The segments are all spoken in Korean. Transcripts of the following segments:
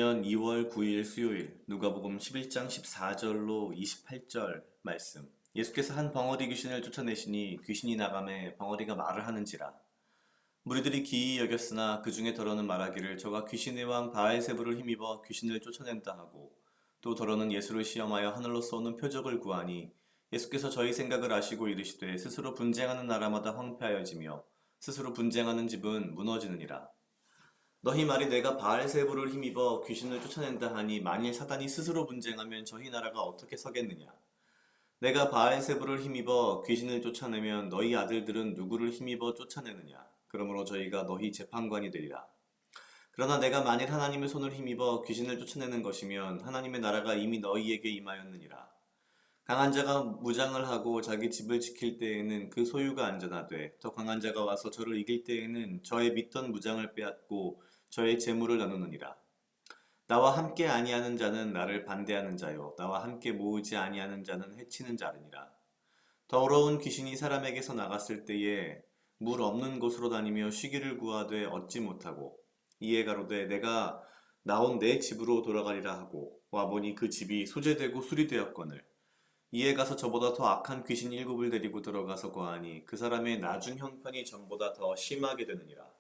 2022년 2월 9일 수요일 누가복음 11장 14절로 28절 말씀. 예수께서 한 벙어리 귀신을 쫓아내시니 귀신이 나가매 벙어리가 말을 하는지라. 무리들이 기이 여겼으나 그 중에 더러는 말하기를 저가 귀신의 왕 바알세불을 힘입어 귀신을 쫓아낸다 하고, 또 더러는 예수를 시험하여 하늘로 쏘는 표적을 구하니 예수께서 저희 생각을 아시고 이르시되 스스로 분쟁하는 나라마다 황폐하여지며 스스로 분쟁하는 집은 무너지느니라. 너희 말이 내가 바알세불을 힘입어 귀신을 쫓아낸다 하니 만일 사단이 스스로 분쟁하면 저희 나라가 어떻게 서겠느냐? 내가 바알세불을 힘입어 귀신을 쫓아내면 너희 아들들은 누구를 힘입어 쫓아내느냐? 그러므로 저희가 너희 재판관이 되리라. 그러나 내가 만일 하나님의 손을 힘입어 귀신을 쫓아내는 것이면 하나님의 나라가 이미 너희에게 임하였느니라. 강한 자가 무장을 하고 자기 집을 지킬 때에는 그 소유가 안전하되, 더 강한 자가 와서 저를 이길 때에는 저의 믿던 무장을 빼앗고 저의 재물을 나누느니라. 나와 함께 아니하는 자는 나를 반대하는 자요, 나와 함께 모으지 아니하는 자는 해치는 자르니라. 더러운 귀신이 사람에게서 나갔을 때에 물 없는 곳으로 다니며 쉬기를 구하되 얻지 못하고, 이에 가로되 내가 나온 내 집으로 돌아가리라 하고 와보니 그 집이 소재되고 수리되었거늘, 이에 가서 저보다 더 악한 귀신 일곱을 데리고 들어가서 거하니 그 사람의 나중 형편이 전보다 더 심하게 되느니라.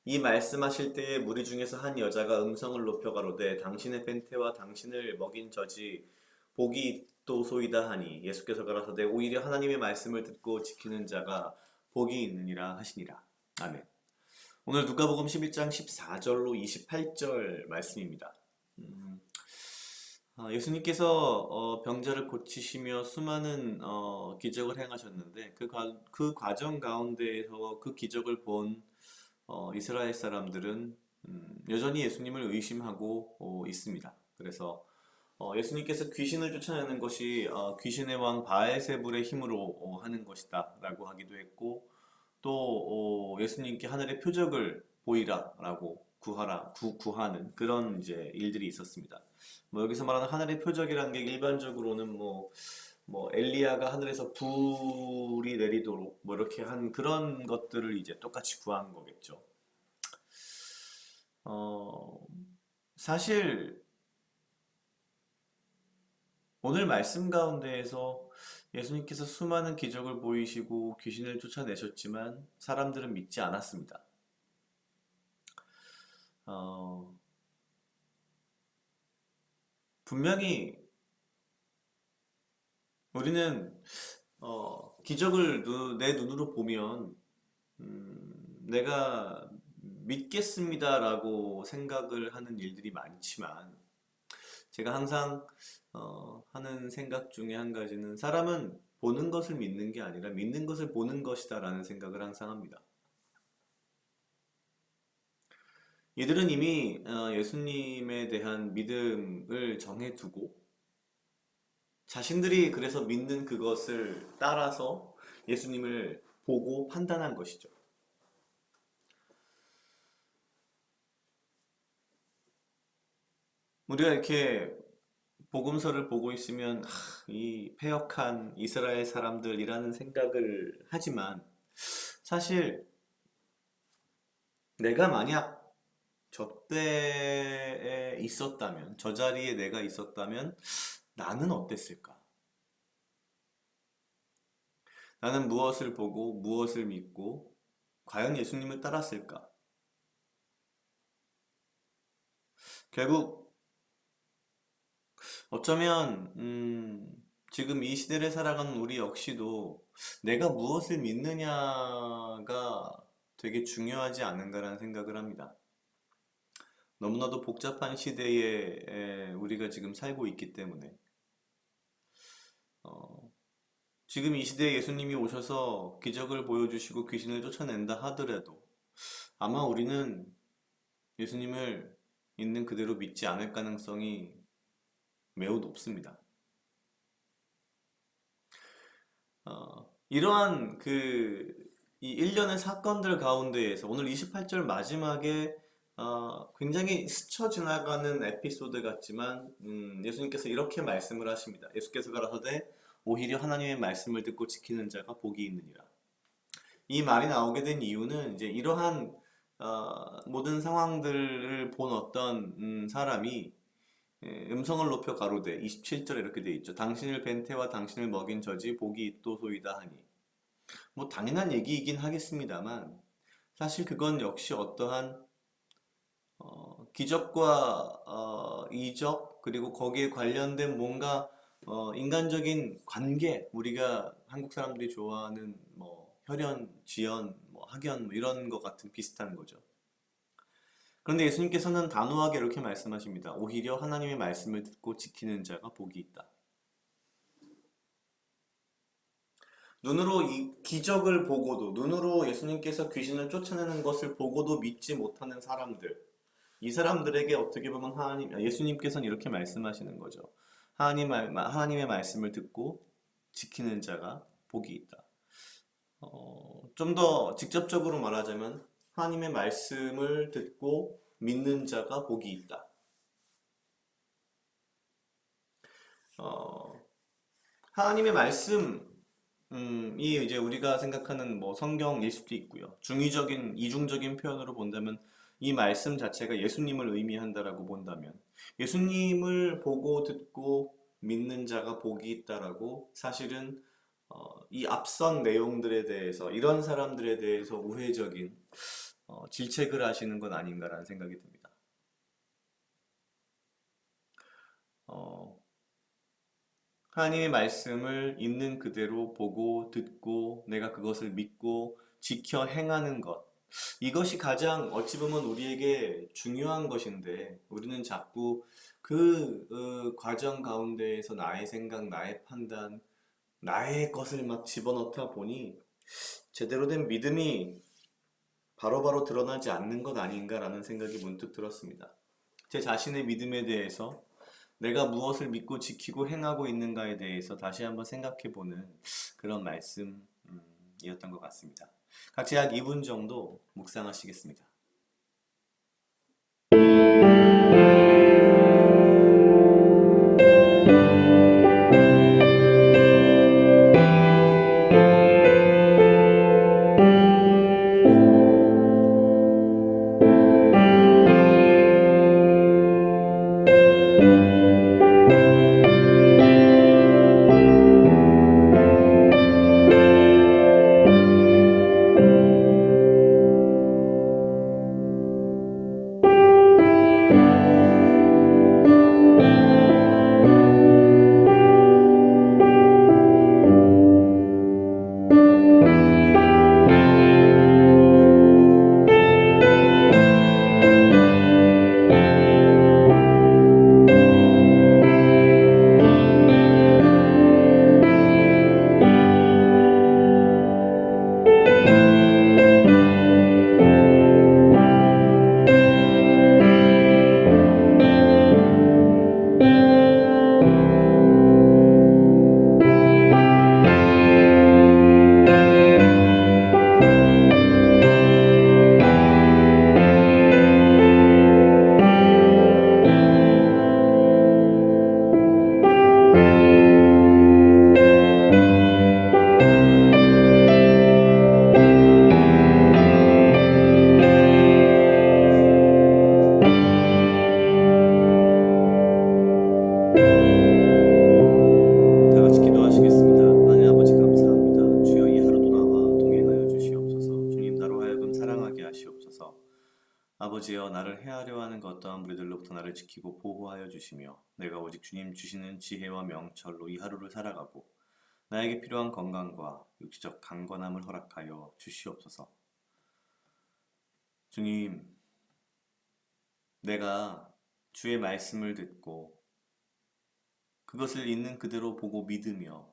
이 말씀하실 때에 무리 중에서 한 여자가 음성을 높여 가로되 당신의 벤태와 당신을 먹인 저지 복이 있도소이다 하니, 예수께서 가라사대 오히려 하나님의 말씀을 듣고 지키는 자가 복이 있느니라 하시니라. 아멘. 오늘 누가복음 11장 14절로 28절 말씀입니다. 예수님께서 병자를 고치시며 수많은 기적을 행하셨는데 그 과정 가운데에서 그 기적을 본 이스라엘 사람들은 여전히 예수님을 의심하고 있습니다. 그래서 예수님께서 귀신을 쫓아내는 것이 귀신의 왕 바알세불의 힘으로 하는 것이다 라고 하기도 했고, 또 예수님께 하늘의 표적을 보이라 라고 구하는 그런 이제 일들이 있었습니다. 뭐 여기서 말하는 하늘의 표적이라는 게 일반적으로는 뭐 엘리야가 하늘에서 불이 내리도록 뭐 이렇게 한 그런 것들을 이제 똑같이 구한 거겠죠. 어, 사실 오늘 말씀 가운데에서 예수님께서 수많은 기적을 보이시고 귀신을 쫓아내셨지만 사람들은 믿지 않았습니다. 어, 분명히 우리는 기적을 내 눈으로 보면 내가 믿겠습니다라고 생각을 하는 일들이 많지만, 제가 항상 하는 생각 중에 한 가지는 사람은 보는 것을 믿는 게 아니라 믿는 것을 보는 것이다라는 생각을 항상 합니다. 이들은 이미 예수님에 대한 믿음을 정해두고 자신들이 그래서 믿는 그것을 따라서 예수님을 보고 판단한 것이죠. 우리가 이렇게 복음서를 보고 있으면 이 패역한 이스라엘 사람들이라는 생각을 하지만, 사실 내가 만약 저 때에 있었다면, 저 자리에 내가 있었다면 나는 어땠을까? 나는 무엇을 보고 무엇을 믿고 과연 예수님을 따랐을까? 결국 어쩌면 지금 이 시대를 살아가는 우리 역시도 내가 무엇을 믿느냐가 되게 중요하지 않은가라는 생각을 합니다. 너무나도 복잡한 시대에 우리가 지금 살고 있기 때문에 지금 이 시대에 예수님이 오셔서 기적을 보여주시고 귀신을 쫓아낸다 하더라도 아마 우리는 예수님을 있는 그대로 믿지 않을 가능성이 매우 높습니다. 이러한 이 일련의 사건들 가운데에서 오늘 28절 마지막에 굉장히 스쳐 지나가는 에피소드 같지만 예수님께서 이렇게 말씀을 하십니다. 예수께서 가라사대 오히려 하나님의 말씀을 듣고 지키는 자가 복이 있느니라. 이 말이 나오게 된 이유는 이제 이러한 모든 상황들을 본 어떤 사람이 음성을 높여 가로되 27절에 이렇게 돼 있죠. 당신을 뵌 태와 당신을 먹인 저지 복이 있도소이다 하니. 뭐 당연한 얘기이긴 하겠습니다만 사실 그건 역시 어떠한 기적과 이적 그리고 거기에 관련된 뭔가 인간적인 관계 우리가 한국 사람들이 좋아하는 뭐 혈연, 지연, 뭐 학연 뭐 이런 것 같은 비슷한 거죠. 그런데 예수님께서는 단호하게 이렇게 말씀하십니다. 오히려 하나님의 말씀을 듣고 지키는 자가 복이 있다. 눈으로 이 기적을 보고도 눈으로 예수님께서 귀신을 쫓아내는 것을 보고도 믿지 못하는 사람들 이 사람들에게 어떻게 보면 예수님께서는 이렇게 말씀하시는 거죠. 하나님의 말씀을 듣고 지키는 자가 복이 있다. 좀 더 직접적으로 말하자면 하나님의 말씀을 듣고 믿는 자가 복이 있다. 어, 하나님의 말씀이 이제 우리가 생각하는 뭐 성경일 수도 있고요. 이중적인 표현으로 본다면 이 말씀 자체가 예수님을 의미한다라고 본다면 예수님을 보고 듣고 믿는 자가 복이 있다라고 사실은 이 앞선 내용들에 대해서 이런 사람들에 대해서 우회적인 질책을 하시는 건 아닌가라는 생각이 듭니다. 어, 하나님의 말씀을 있는 그대로 보고 듣고 내가 그것을 믿고 지켜 행하는 것. 이것이 가장 어찌 보면 우리에게 중요한 것인데 우리는 자꾸 그 과정 가운데에서 나의 생각, 나의 판단, 나의 것을 막 집어넣다 보니 제대로 된 믿음이 바로바로 드러나지 않는 것 아닌가라는 생각이 문득 들었습니다. 제 자신의 믿음에 대해서 내가 무엇을 믿고 지키고 행하고 있는가에 대해서 다시 한번 생각해보는 그런 말씀이었던 것 같습니다. 각자 약 2분 정도 묵상하시겠습니다. 다 같이 기도하시겠습니다. 하나님 아버지 감사합니다. 주여 이 하루도 나와 동행하여 주시옵소서. 주님 나로 하여금 사랑하게 하시옵소서. 아버지여 나를 헤아려 하는 그 어떠한 무리들로부터 나를 지키고 보호하여 주시며 내가 오직 주님 주시는 지혜와 명철로 이 하루를 살아가고 나에게 필요한 건강과 육체적 강건함을 허락하여 주시옵소서. 주님, 내가 주의 말씀을 듣고 그것을 있는 그대로 보고 믿으며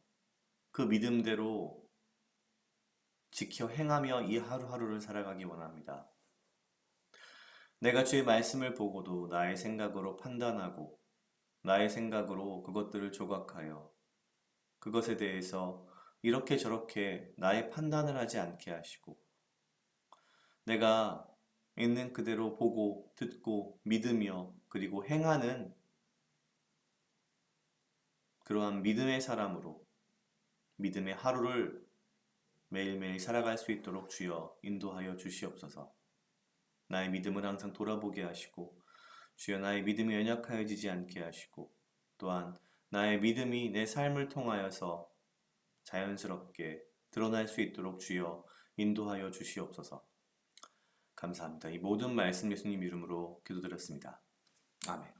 그 믿음대로 지켜 행하며 이 하루하루를 살아가기 원합니다. 내가 주의 말씀을 보고도 나의 생각으로 판단하고 나의 생각으로 그것들을 조각하여 그것에 대해서 이렇게 저렇게 나의 판단을 하지 않게 하시고 내가 있는 그대로 보고 듣고 믿으며 그리고 행하는 그러한 믿음의 사람으로 믿음의 하루를 매일매일 살아갈 수 있도록 주여 인도하여 주시옵소서. 나의 믿음을 항상 돌아보게 하시고 주여 나의 믿음이 연약하여지지 않게 하시고 또한 나의 믿음이 내 삶을 통하여서 자연스럽게 드러날 수 있도록 주여 인도하여 주시옵소서. 감사합니다. 이 모든 말씀 예수님 이름으로 기도드렸습니다. 아멘.